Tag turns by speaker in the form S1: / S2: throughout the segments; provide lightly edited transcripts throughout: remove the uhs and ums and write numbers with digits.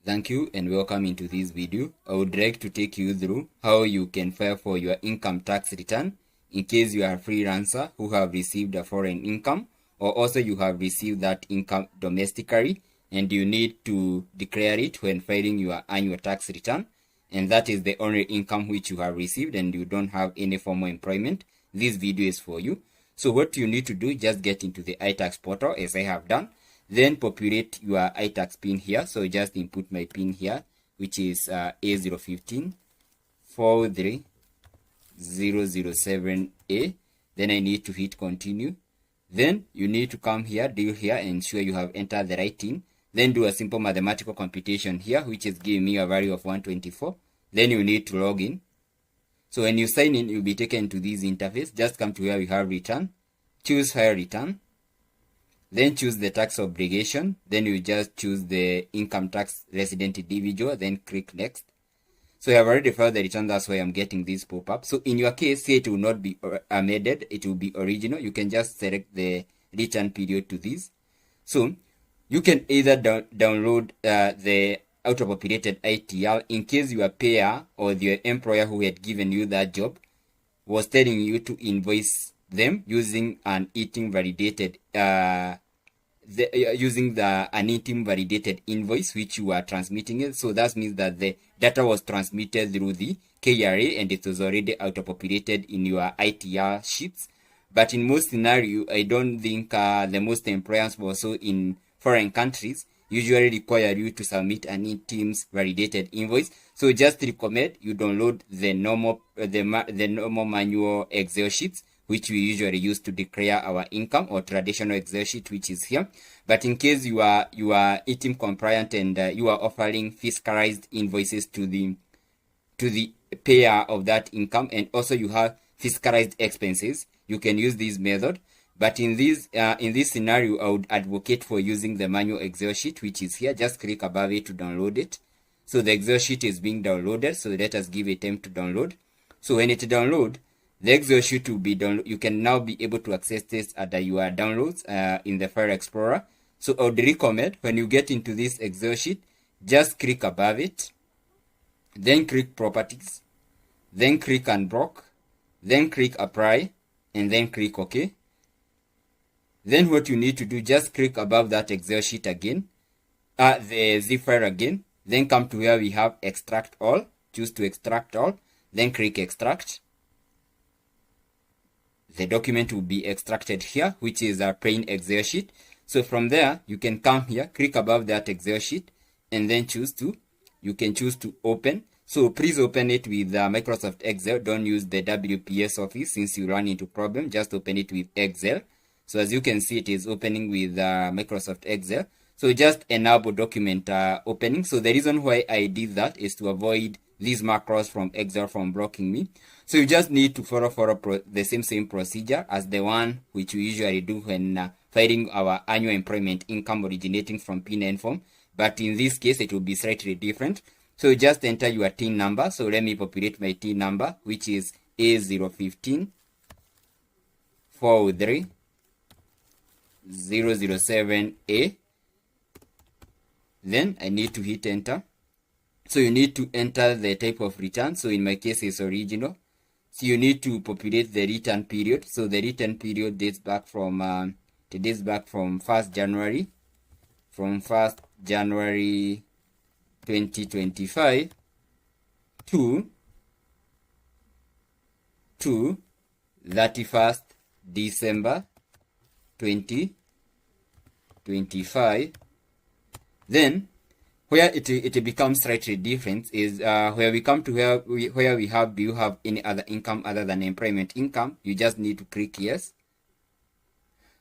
S1: Thank you and welcome into this video. I would like to take you through how you can file for your income tax return in case you are a freelancer who have received a foreign income, or also you have received that income domestically and you need to declare it when filing your annual tax return, and that is the only income which you have received and you don't have any formal employment. This video is for you. So what you need to do, just get into the iTax portal as I have done. Then populate your iTax pin here. So just input my pin here, which is A015 43007A. Then I need to hit continue. Then you need to come here, deal here, and ensure you have entered the right thing. Then do a simple mathematical computation here, which is giving me a value of 124. Then you need to log in. So when you sign in, you'll be taken to this interface. Just come to where we have return. Choose file return. Then choose the tax obligation. Then you just choose the income tax resident individual. Then click next. So I have already filed the return. That's why I'm getting this pop-up. So in your case, here it will not be amended. It will be original. You can just select the return period to this. So you can either download the auto-populated ITR in case your payer or your employer who had given you that job was telling you to invoice them using an ETIM validated validated invoice which you are transmitting it. So that means that the data was transmitted through the KRA and it was already auto-populated in your ITR sheets. But in most scenarios, I don't think the most employers also in foreign countries usually require you to submit an ETIM's validated invoice. So just recommend you download the normal manual Excel sheets which we usually use to declare our income, or traditional Excel sheet which is here. But in case you are ETIM compliant and you are offering fiscalized invoices to the payer of that income, and also you have fiscalized expenses, you can use this method. But in this scenario, I would advocate for using the manual Excel sheet which is here. Just click above it to download it. So the Excel sheet is being downloaded. So let us give it time to download. So when it downloads, the Excel sheet will be downloaded. You can now be able to access this under your downloads in the File Explorer. So I would recommend when you get into this Excel sheet, just click above it, then click Properties, then click Unblock, then click Apply, and then click OK. Then what you need to do, just click above that Excel sheet again, the zip file again, then come to where we have Extract All, choose to extract all, then click Extract. The document will be extracted here, which is a plain Excel sheet. So from there, you can come here, click above that Excel sheet, and then you can choose to open. So please open it with Microsoft Excel. Don't use the WPS Office since you run into problem. Just open it with Excel. So as you can see, it is opening with Microsoft Excel. So just enable document opening. So the reason why I did that is to avoid these macros from Excel from blocking me. So you just need to follow the same procedure as the one which we usually do when filing our annual employment income originating from P9 form. But in this case, it will be slightly different. So you just enter your TIN number. So let me populate my TIN number, which is A015 43007A. Then I need to hit enter. So you need to enter the type of return. So in my case, it's original. So you need to populate the return period. So the return period dates back from 1st January, 2025 to 31st December 2025. Then where it becomes slightly different is where we come to where we have, do you have any other income other than employment income? You just need to click yes.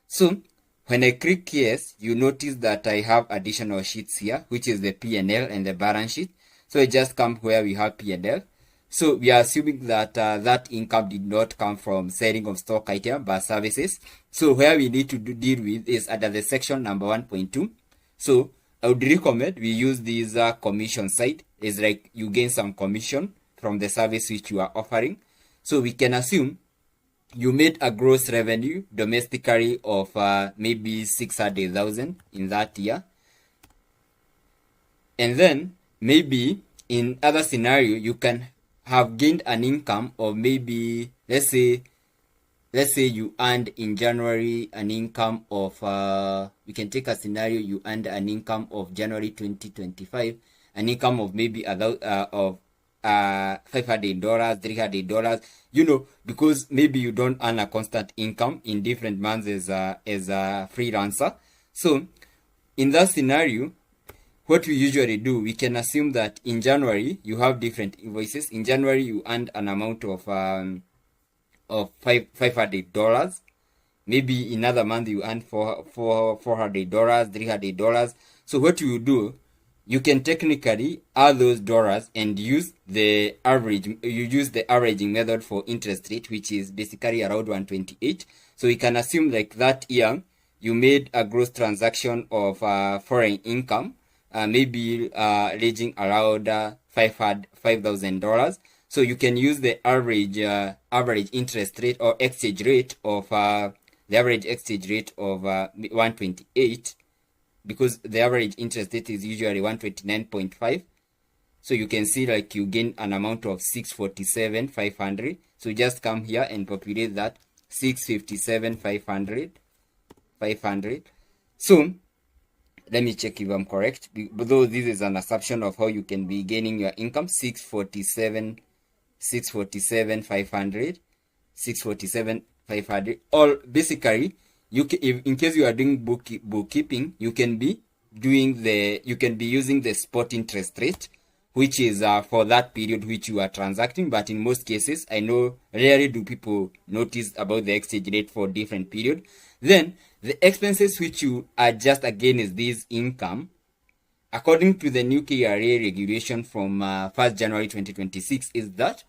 S1: So when I click yes, you notice that I have additional sheets here, which is the P&L and the balance sheet. So I just come where we have P&L. So we are assuming that that income did not come from selling of stock item but services. So where we need to deal with is under the section number 1.2. So I would recommend we use this commission side. It's like you gain some commission from the service which you are offering. So we can assume you made a gross revenue domestically of maybe 600,000 in that year. And then maybe in other scenario, you can have gained an income of maybe, let's say you earned in January an income of, we can take a scenario, you earned an income of January 2025, an income of maybe $500, $300, because maybe you don't earn a constant income in different months as a freelancer. So in that scenario, what we usually do, we can assume that in January you have different invoices. In January you earned an amount of $500. Maybe in another month you earn $400, $300. So what you do, you can technically add those dollars and use the average. You use the averaging method for interest rate, which is basically around 128. So you can assume like that year you made a gross transaction of foreign income, maybe ranging around $5,000. So you can use the average interest rate or exchange rate of the average exchange rate of 128, because the average interest rate is usually 129.5. So you can see like you gain an amount of 647,500. So just come here and populate that 657,500. So let me check if I'm correct, though this is an assumption of how you can be gaining your income. 647,500. Or basically, if in case you are doing bookkeeping, you can be using the spot interest rate, which is for that period which you are transacting. But in most cases, I know rarely do people notice about the exchange rate for different period. Then the expenses which you adjust again is this income. According to the new KRA regulation from 1st January 2026, is that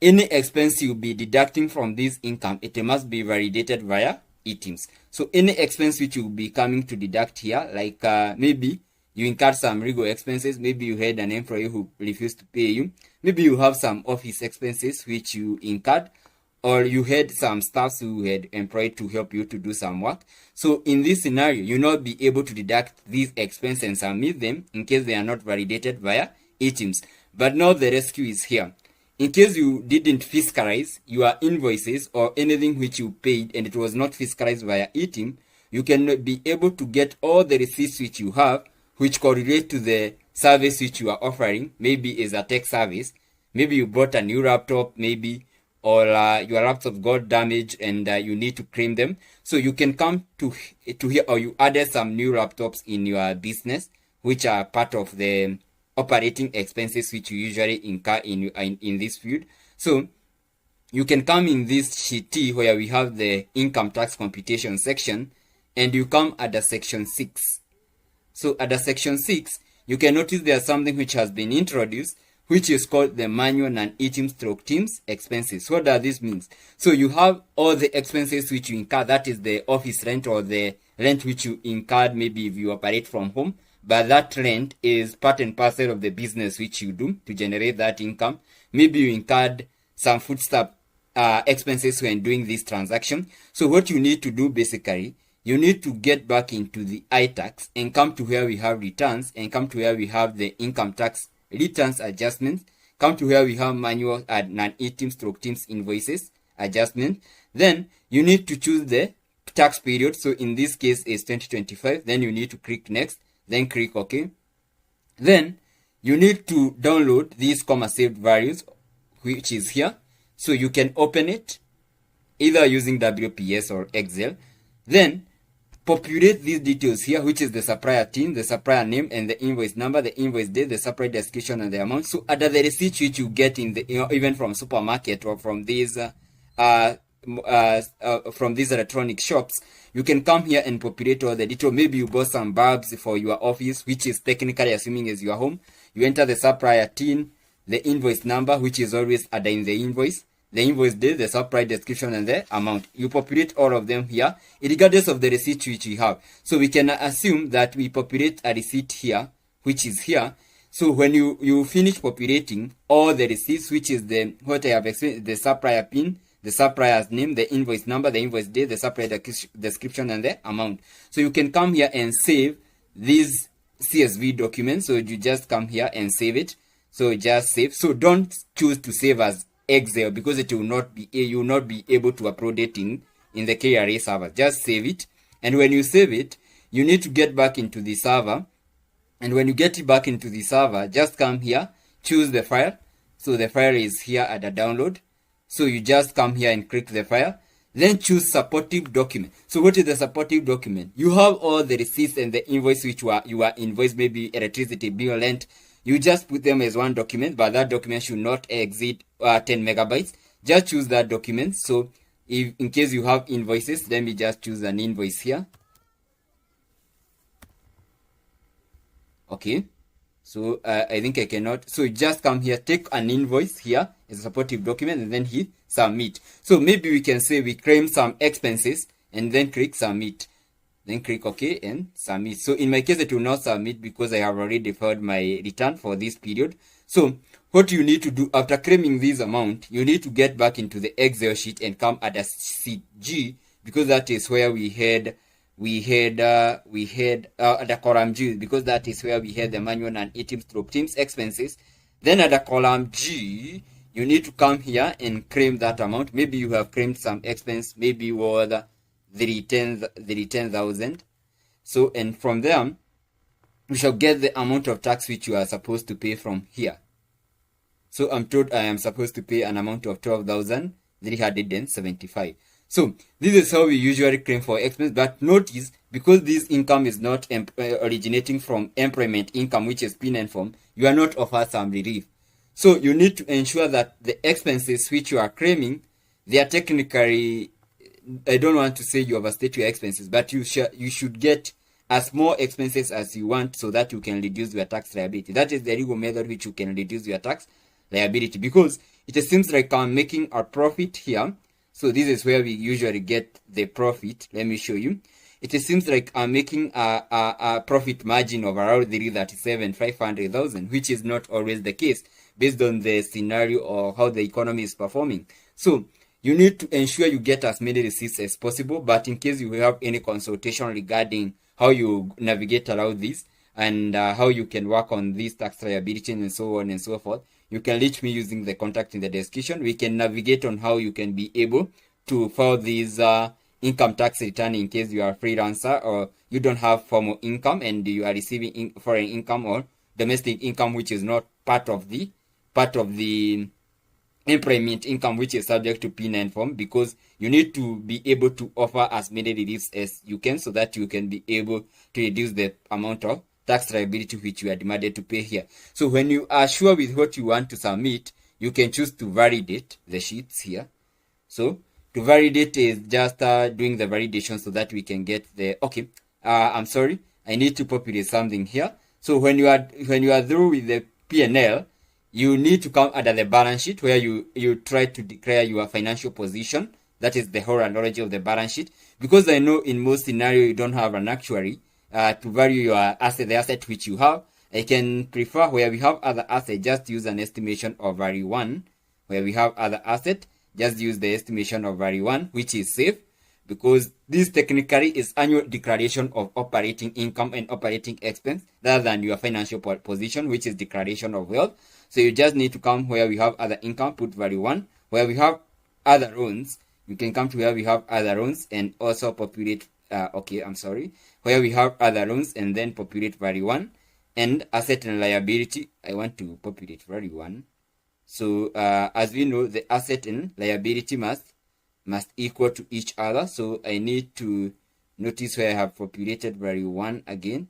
S1: any expense you'll be deducting from this income, it must be validated via iTax. So any expense which you'll be coming to deduct here, like maybe you incurred some legal expenses, maybe you had an employee who refused to pay you, maybe you have some office expenses which you incurred, or you had some staffs who had employed to help you to do some work. So in this scenario, you'll not be able to deduct these expenses and submit them in case they are not validated via iTax. But now the rescue is here. In case you didn't fiscalize your invoices or anything which you paid and it was not fiscalized via iTax, you can be able to get all the receipts which you have, which correlate to the service which you are offering. Maybe is a tech service. Maybe you bought a new laptop, maybe, or your laptop got damaged and you need to claim them. So you can come to here, or you added some new laptops in your business, which are part of the operating expenses which you usually incur in this field. So you can come in this sheet T where we have the income tax computation section, and you come at the section 6. So at the section 6, you can notice there's something which has been introduced, which is called the manual and iTax/Teams expenses. What does this mean? So you have all the expenses which you incur, that is the office rent or the rent which you incurred maybe if you operate from home. But that rent is part and parcel of the business which you do to generate that income. Maybe you incurred some foodstuff expenses when doing this transaction. So what you need to do basically, you need to get back into the iTax and come to where we have returns, and come to where we have the income tax returns adjustments, come to where we have manual and non-iTax/Teams invoices adjustment. Then you need to choose the tax period. So in this case is 2025. Then you need to click next, then click OK. Then you need to download these comma saved values, which is here. So you can open it either using WPS or Excel. Then populate these details here, which is the supplier team, the supplier name, and the invoice number, the invoice date, the supplier description, and the amount. So under the receipt which you get in the even from supermarket or from these electronic shops, you can come here and populate all the detail. Maybe you bought some bulbs for your office, which is technically assuming is your home. You enter the supplier team, the invoice number, which is always under in the invoice, the invoice date, the supplier description, and the amount. You populate all of them here, regardless of the receipt which we have. So we can assume that we populate a receipt here, which is here. So when you finish populating all the receipts, which is the what I have explained, the supplier PIN, the supplier's name, the invoice number, the invoice date, the supplier description, and the amount. So you can come here and save these CSV document. So you just come here and save it. So just save. So don't choose to save as Excel because it will not be, you will not be able to upload it in the KRA server. Just save it. And when you save it, you need to get back into the server. And when you get it back into the server, just come here, choose the file. So the file is here at the download. So you just come here and click the file. Then choose supportive document. So what is the supportive document? You have all the receipts and the invoice which you are invoiced, maybe electricity bill, rent. You just put them as one document, but that document should not exceed 10 megabytes. Just choose that document. So if in case you have invoices, let me just choose an invoice here. Okay. So I think I cannot. So just come here, take an invoice here as a supportive document, and then hit submit. So maybe we can say we claim some expenses and then click submit. Then click OK and submit. So in my case, it will not submit because I have already deferred my return for this period. So what you need to do after claiming this amount, you need to get back into the Excel sheet and come at a sheet G, because that is where we had the column G, because that is where we had the manual and teams expenses. Then at the column G, you need to come here and claim that amount. Maybe you have claimed some expense, maybe worth the 10,000. So, and from there, we shall get the amount of tax which you are supposed to pay from here. So I'm told I am supposed to pay an amount of 12,375. So this is how we usually claim for expense. But notice, because this income is not originating from employment income, which is PIN and form, you are not offered some relief. So you need to ensure that the expenses which you are claiming, they are technically, I don't want to say you overstate your expenses, but you should get as more expenses as you want so that you can reduce your tax liability. That is the legal method which you can reduce your tax liability, because it seems like I'm making a profit here. So this is where we usually get the profit. Let me show you. It seems like I'm making a profit margin of around 337,500,000, which is not always the case based on the scenario or how the economy is performing. So you need to ensure you get as many receipts as possible. But in case you have any consultation regarding how you navigate around this and how you can work on this tax liability and so on and so forth, you can reach me using the contact in the description. We can navigate on how you can be able to file these income tax return in case you are a freelancer or you don't have formal income and you are receiving foreign income or domestic income, which is not part of the employment income, which is subject to PIN and form, because you need to be able to offer as many reliefs as you can so that you can be able to reduce the amount of tax liability which you are demanded to pay here. So when you are sure with what you want to submit, you can choose to validate the sheets here. So to validate is just doing the validation so that we can get the, okay, I'm sorry, I need to populate something here. So when you are through with the P&L, you need to come under the balance sheet where you try to declare your financial position. That is the whole analogy of the balance sheet. Because I know in most scenarios you don't have an actuary to value your asset, the asset which you have. I can prefer where we have other assets, just use an estimation of value 1. Where we have other asset, just use the estimation of value 1, which is safe, because this technically is annual declaration of operating income and operating expense rather than your financial position, which is declaration of wealth. So you just need to come where we have other income, put value 1. Where we have other loans, you can come to where we have other loans and also populate, where we have other loans and then populate value 1. And asset and liability, I want to populate value 1. So as we know, the asset and liability must equal to each other. So I need to notice where I have populated value 1 again.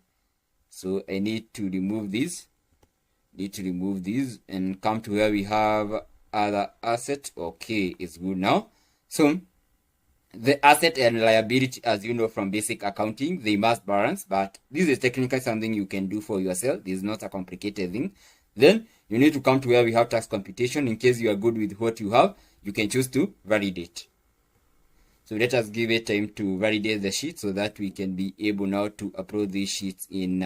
S1: So I need to remove this. And come to where we have other asset. Okay, it's good now. So the asset and liability, as you know from basic accounting, they must balance, but this is technically something you can do for yourself. This is not a complicated thing. Then you need to come to where we have tax computation. In case you are good with what you have, you can choose to validate. So let us give it time to validate the sheet so that we can be able now to upload these sheets in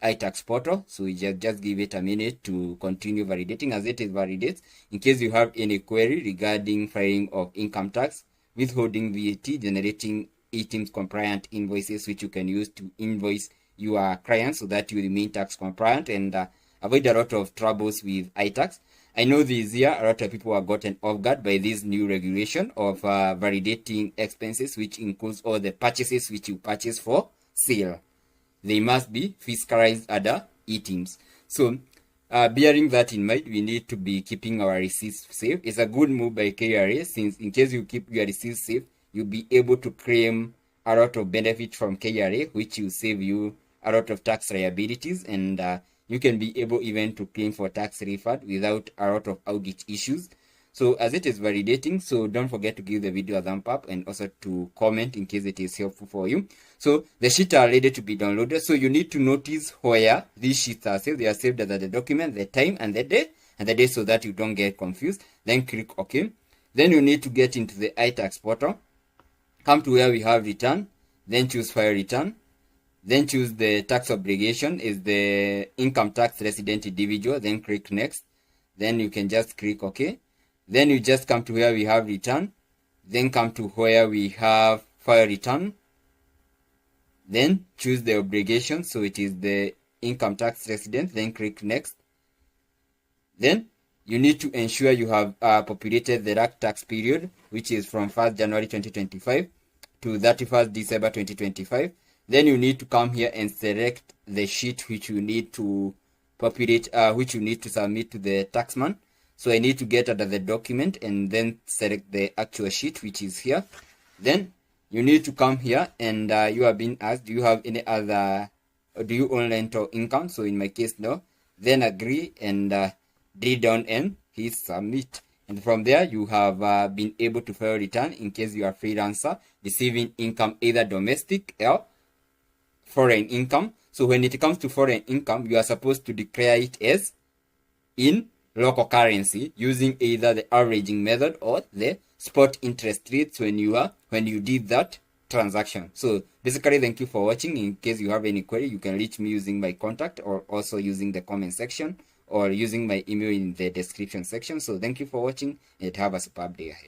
S1: iTax portal. So we just give it a minute to continue validating. As it is validates, in case you have any query regarding filing of income tax, withholding VAT, generating teams compliant invoices which you can use to invoice your clients so that you remain tax compliant and avoid a lot of troubles with iTax. I know this year a lot of people have gotten off guard by this new regulation of validating expenses, which includes all the purchases which you purchase for sale. They must be fiscalized under e-teams. So bearing that in mind, we need to be keeping our receipts safe. It's a good move by KRA, since in case you keep your receipts safe, you'll be able to claim a lot of benefit from KRA, which will save you a lot of tax liabilities, and you can be able even to claim for tax refund without a lot of audit issues. So as it is validating, so don't forget to give the video a thumb up and also to comment in case it is helpful for you. So the sheets are ready to be downloaded. So you need to notice where these sheets are saved. They are saved as the document, the time, and the day, so that you don't get confused. Then click OK. Then you need to get into the iTax portal. Come to where we have return. Then choose file return. Then choose the tax obligation is the income tax resident individual. Then click next. Then you can just click OK. Then you just come to where we have return. Then come to where we have file return. Then choose the obligation. So it is the income tax resident. Then click next. Then you need to ensure you have populated the right tax period, which is from 1st January 2025 to 31st December 2025. Then you need to come here and select the sheet which you need to populate, which you need to submit to the taxman. So I need to get under the document and then select the actual sheet, which is here. Then you need to come here and you are being asked, do you have any other, do you own rental income? So in my case, no. Then agree and drill down and hit submit. And from there, you have been able to file return in case you are freelancer receiving income either domestic or foreign income. So when it comes to foreign income, you are supposed to declare it as in local currency using either the averaging method or the spot interest rates when you did that transaction. So basically, thank you for watching. In case you have any query, you can reach me using my contact or also using the comment section or using my email in the description section. So thank you for watching and have a superb day ahead.